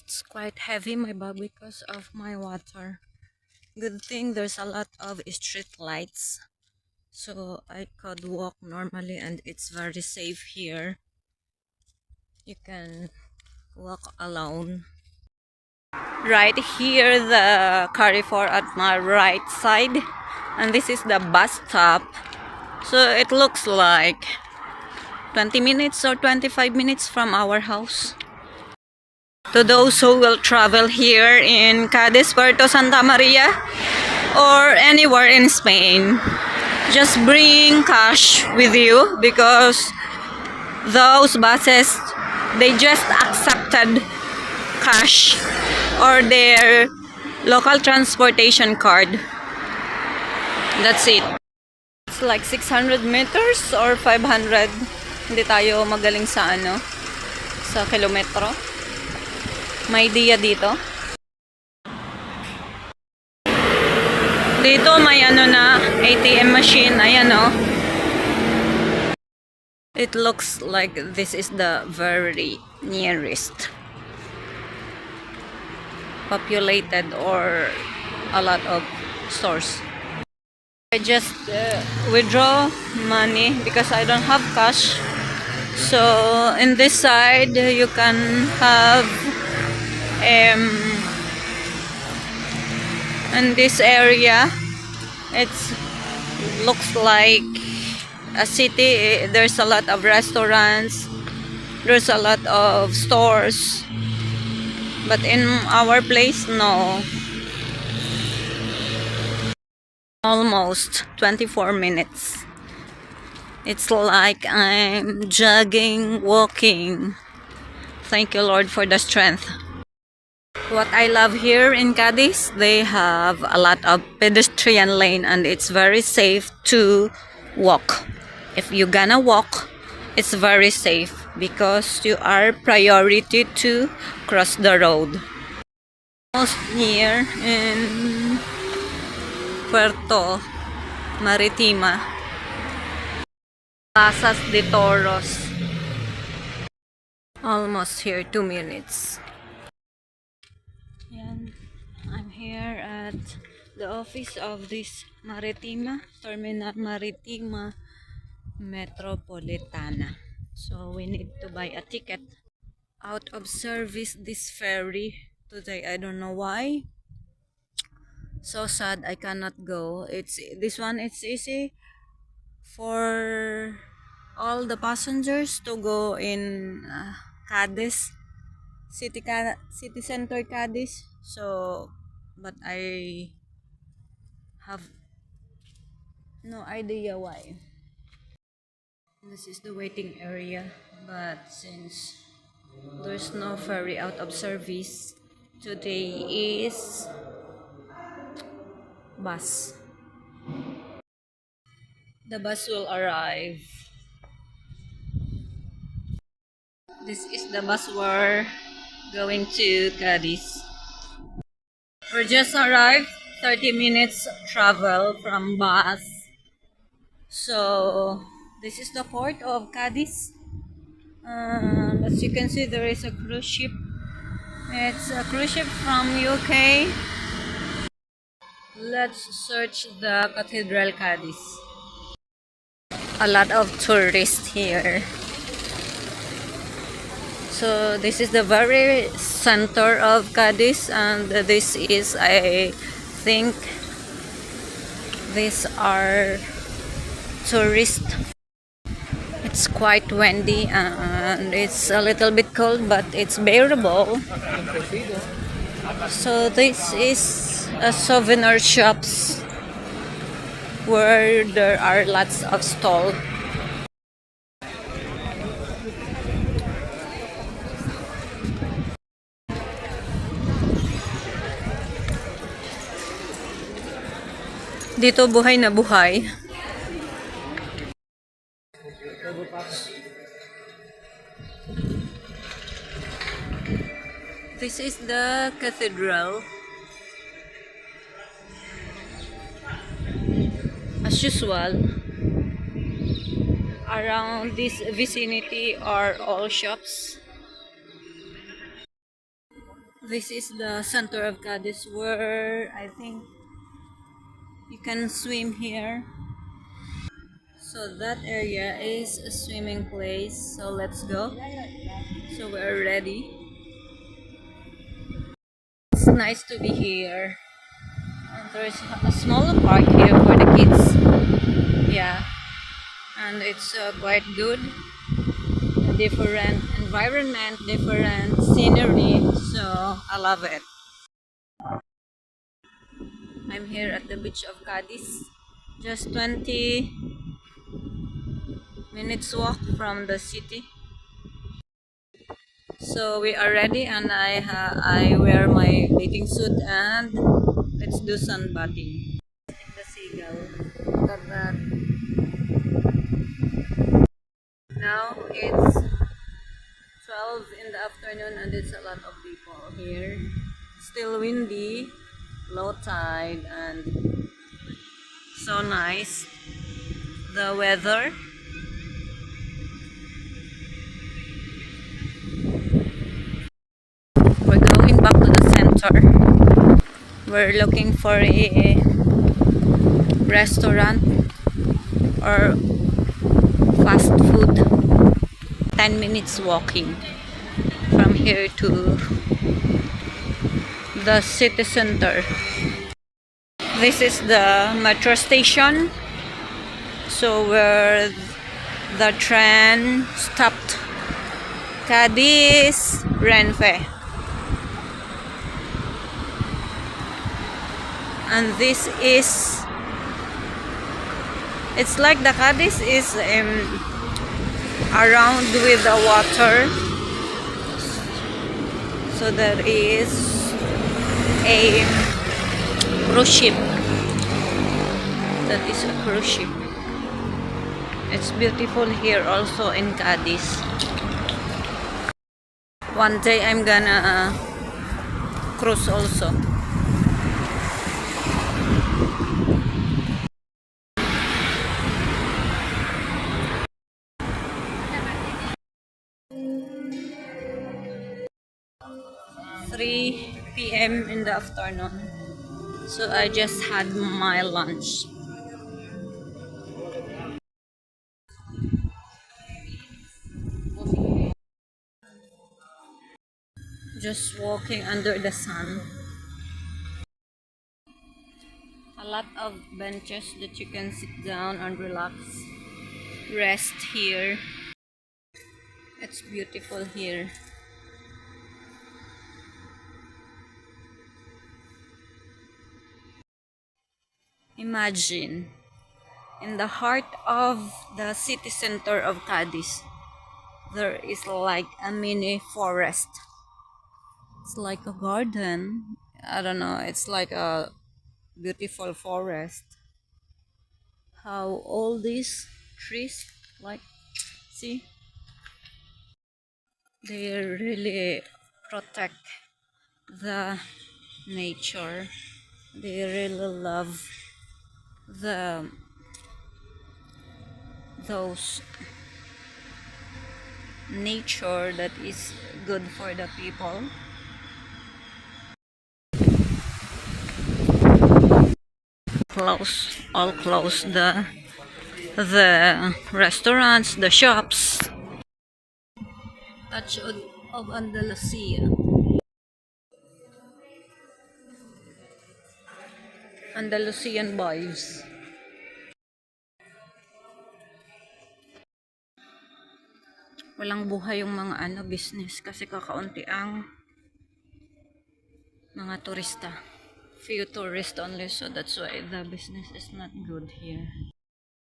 It's quite heavy my bag because of my water. Good thing there's a lot of street lights, so I could walk normally and it's very safe here. You can walk alone. Right here, the Carrefour at my right side, and this is the bus stop. So it looks like 20 minutes or 25 minutes from our house. To those who will travel here in Cadiz, Puerto Santa Maria, or anywhere in Spain, just bring cash with you because those buses, they just accepted cash or their local transportation card. That's it. It's like 600 meters or 500. Hindi tayo magaling sa sa kilometro. May idea dito. Dito may na ATM machine. Ayan It looks like this is the very nearest populated or a lot of stores. I just withdraw money because I don't have cash. So in this side you can have in this area it looks like a city. There's a lot of restaurants, there's a lot of stores, but in our place, no. Almost 24 minutes. It's like I'm jogging, walking. Thank you, Lord, for the strength. What I love here in Cadiz, they have a lot of pedestrian lane and it's very safe to walk. If you're gonna walk, it's very safe because you are priority to cross the road. Almost near in Puerto Maritima, Plazas de Toros. Almost here, 2 minutes. Yan. I'm here at the office of this Maritima, Terminal Maritima Metropolitana. So we need to buy a ticket. Out of service this ferry today. I don't know why. So sad I cannot go. This one it's easy for all the passengers to go in Cadiz city center Cadiz. So but I have no idea why. This is the waiting area, but since there's no ferry out of service, today is bus. The bus will arrive. This is the bus we're going to Cadiz. We just arrived, 30 minutes travel from bus. So this is the port of Cadiz. As you can see, there is a cruise ship. It's a cruise ship from UK. Let's search the Cathedral Cadiz. A lot of tourists here. So this is the very center of Cadiz, and this is, I think, these are tourists. It's quite windy and it's a little bit cold, but it's bearable. So this is a souvenir shops where there are lots of stalls. Dito buhay na buhay. This is the cathedral. As usual, around this vicinity are all shops. This is the center of Cadiz where I think you can swim here. So that area is a swimming place. So let's go. So we're ready. It's nice to be here. And there's a small park here for the kids. Yeah. And it's quite good. Different environment, different scenery. So I love it. I'm here at the beach of Cadiz. Just 20 minutes walk from the city. So we are ready and I wear my bathing suit and let's do sunbathing. The seagull. Look at that. Now it's 12 in the afternoon and it's a lot of people here. Still windy, low tide and so nice. The weather. We're going back to the center. We're looking for a restaurant or fast food. 10 minutes walking from here to the city center. This is the metro station. So where the train stopped. Cadiz Renfe. And this is, it's like the Cadiz is around with the water. So there is a cruise ship. That is a cruise ship. It's beautiful here also in Cadiz. One day I'm gonna cruise also. PM in the afternoon. So I just had my lunch. Just walking under the sun. A lot of benches that you can sit down and relax, rest here. It's beautiful here. Imagine, in the heart of the city center of Cadiz, there is like a mini forest. It's like a garden. I don't know, it's like a beautiful forest. How all these trees, like, see, they really protect the nature. They really love the those nature that is good for the people. All close the restaurants, the shops. Touch of Andalusia. Andalusian vibes. Walang buhay yung mga business kasi kakaunti ang mga turista. Few tourists only, so that's why the business is not good here.